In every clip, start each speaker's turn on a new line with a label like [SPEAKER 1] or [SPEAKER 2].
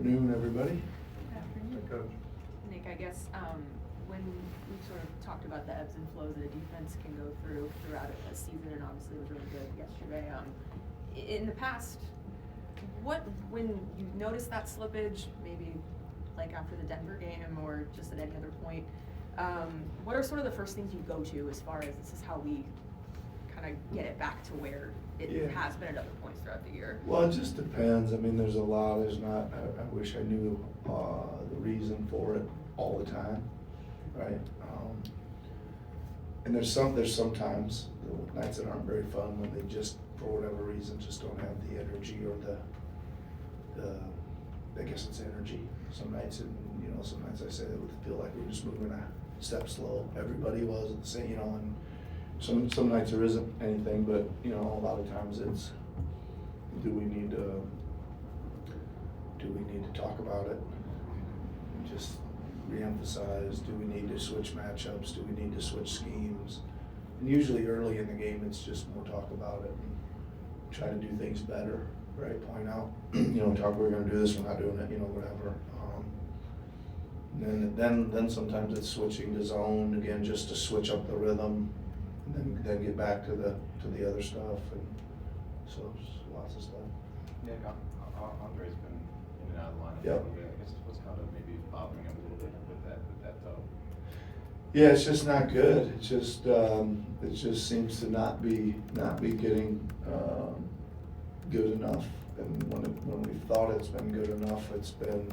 [SPEAKER 1] afternoon, everybody.
[SPEAKER 2] Good afternoon.
[SPEAKER 1] Hi, Coach.
[SPEAKER 2] Nick, I guess when we've sort of talked about the ebbs and flows that a defense can go throughout a season, and obviously it was really good yesterday. In the past, when you notice that slippage, maybe like after the Denver game or just at any other point, what are sort of the first things you go to as far as this is how we kind of get it back to where it has been at other points throughout the year?
[SPEAKER 1] Well, it just depends. I mean, there's not, I wish I knew the reason for it all the time, right? And there's sometimes the nights that aren't very fun when they just, for whatever reason, just don't have the energy or the I guess it's energy. Some nights, some nights I say that would feel like we're just moving a step slow. Everybody was at the same, and some nights there isn't anything, but a lot of times it's, do we need to talk about it? Just reemphasize, do we need to switch matchups? Do we need to switch schemes? And usually early in the game, it's just more talk about it and try to do things better, right? Point out, talk, we're gonna do this, we're not doing it, whatever. Then sometimes it's switching to zone again, just to switch up the rhythm, and then get back to the other stuff, and so lots of stuff.
[SPEAKER 3] Nick, Andre's been in and out of the lineup
[SPEAKER 1] Yep.
[SPEAKER 3] a little bit. I guess what's kind of maybe bothering him a little bit with that though.
[SPEAKER 1] Yeah, it's just not good. It just seems to not be getting good enough. And when we thought it's been good enough, it's been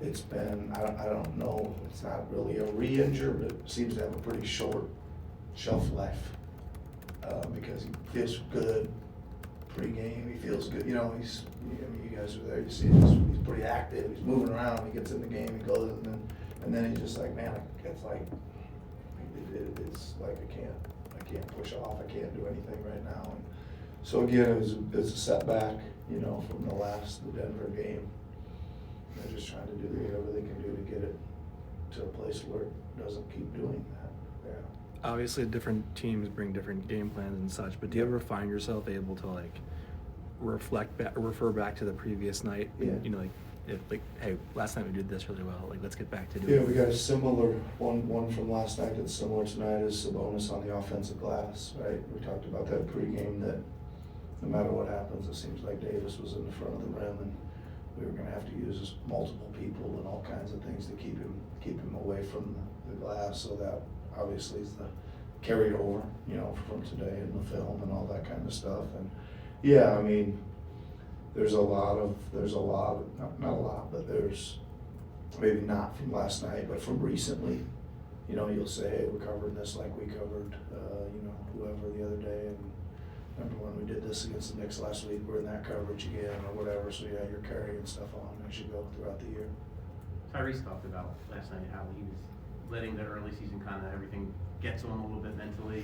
[SPEAKER 1] I don't know. It's not really a re-injure, but it seems to have a pretty short shelf life because he feels good pre-game. He feels good. You guys are there. You see, he's pretty active. He's moving around. He gets in the game. He goes, and then he's just like, man, it's like I can't push off. I can't do anything right now. And so again, it was a setback, from the Denver game. They're just trying to do whatever they can do to get it to a place where it doesn't keep doing that. Yeah.
[SPEAKER 4] Obviously, different teams bring different game plans and such, but do you ever find yourself able to refer back to the previous night?
[SPEAKER 1] Yeah.
[SPEAKER 4] Hey, last night we did this really well. Let's get back to doing it.
[SPEAKER 1] Yeah, we got a similar one from last night that's similar tonight is Sabonis on the offensive glass, right? We talked about that pregame that no matter what happens, it seems like Davis was in the front of the rim, and we were going to have to use multiple people and all kinds of things to keep him away from the glass. So that obviously is the carried over, from today in the film and all that kind of stuff. And yeah, I mean, there's a lot of not a lot, but there's maybe not from last night, but from recently. You'll say, hey, we're covering this like we covered, whoever the other day, and remember when we did this against the Knicks last week, we're in that coverage again or whatever. So yeah, you're carrying stuff on as you go throughout the year.
[SPEAKER 5] Tyrese talked about last night how he was letting the early season kind of everything get to him a little bit mentally,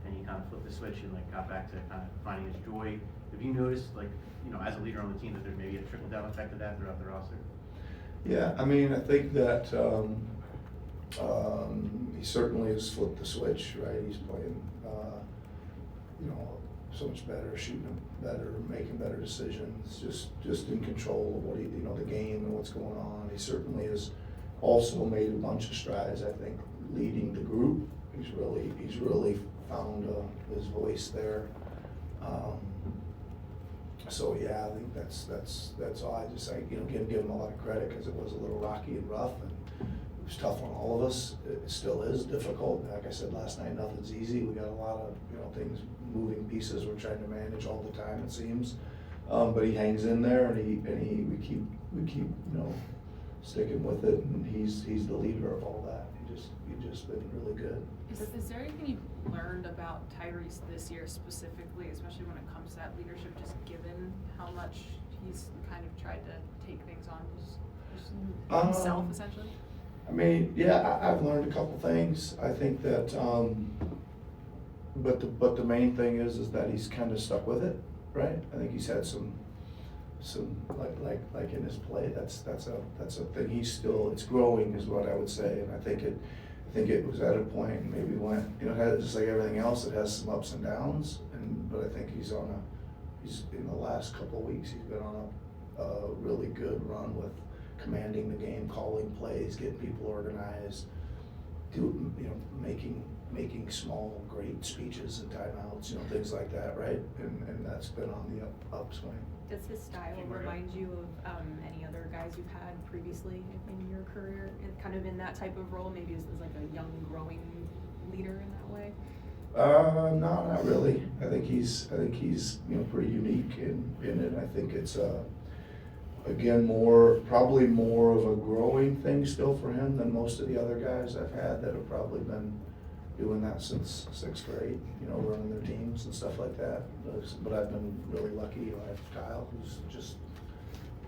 [SPEAKER 5] and he kind of flipped the switch and got back to kind of finding his joy. Have you noticed, as a leader on the team, that there's maybe a trickle down effect of that throughout the roster?
[SPEAKER 1] Yeah, I mean, I think that he certainly has flipped the switch, right? He's playing, so much better, shooting better, making better decisions, just in control of what the game and what's going on. He certainly has also made a bunch of strides, I think, leading the group. He's really found his voice there. So yeah, I think that's all. I just give him a lot of credit because it was a little rocky and rough, and it was tough on all of us. It still is difficult. Like I said last night, nothing's easy. We got a lot of things, moving pieces we're trying to manage all the time, it seems. But he hangs in there, and we keep sticking with it, and he's the leader of all that. He's just been really good.
[SPEAKER 2] Is there anything you've learned about Tyrese this year specifically, especially when it comes to that leadership, just given how much he's kind of tried to take things on just himself, essentially?
[SPEAKER 1] I mean, yeah, I've learned a couple things. I think that, but the main thing is that he's kind of stuck with it, right? I think he's had some like in his play. That's a thing. It's growing, is what I would say, and I think it was at a point and maybe went, just like everything else, it has some ups and downs, but I think he's in the last couple of weeks, he's been on a really good run with commanding the game, calling plays, getting people organized, making small, great speeches and timeouts, things like that, right? And that's been on the upswing.
[SPEAKER 2] Does his style remind you of any other guys you've had previously in your career, kind of in that type of role, maybe as like a young, growing leader in that way?
[SPEAKER 1] No, not really. I think he's pretty unique in it. I think it's again probably more of a growing thing still for him than most of the other guys I've had that have probably been doing that since 6th grade, running their teams and stuff like that. But I've been really lucky. I have Kyle, who's just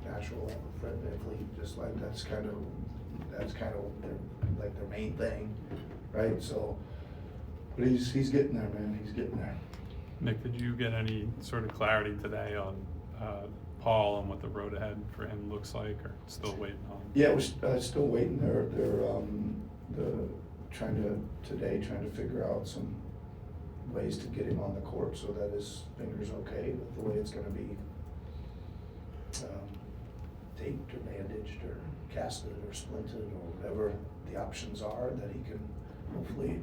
[SPEAKER 1] natural, Fred Bickley, just like that's kind of their main thing, right? So, but he's getting there, man. He's getting there.
[SPEAKER 6] Nick, did you get any sort of clarity today on Paul and what the road ahead for him looks like, or still waiting on?
[SPEAKER 1] Yeah, we're still waiting. They're trying to figure out some ways to get him on the court so that his finger's okay with the way it's going to be taped or bandaged or casted or splinted or whatever the options are, that he can hopefully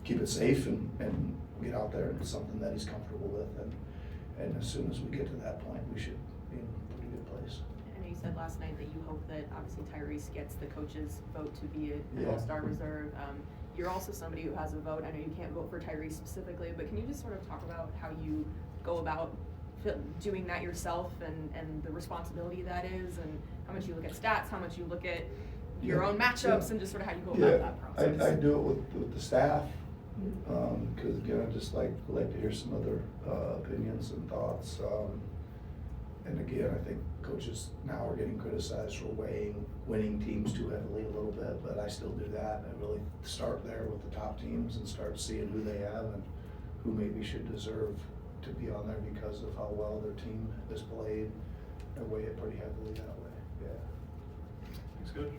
[SPEAKER 1] keep it safe and get out there and something that he's comfortable with. And as soon as we get to that point, we should be in a pretty good place.
[SPEAKER 2] I know you said last night that you hope that obviously Tyrese gets the coach's vote to be an
[SPEAKER 1] Yeah.
[SPEAKER 2] all-star reserve. You're also somebody who has a vote. I know you can't vote for Tyrese specifically, but can you just sort of talk about how you go about doing that yourself and the responsibility that is, and how much you look at stats, how much you look at your own matchups, and just sort of how you go about that process?
[SPEAKER 1] I do it with the staff, because again, I just like to hear some other opinions and thoughts. And again, I think coaches now are getting criticized for winning teams too heavily a little bit, but I still do that. I really start there with the top teams and start seeing who they have and who maybe should deserve to be on there because of how well their team has played. I weigh it pretty heavily that way. Yeah.
[SPEAKER 6] Looks good.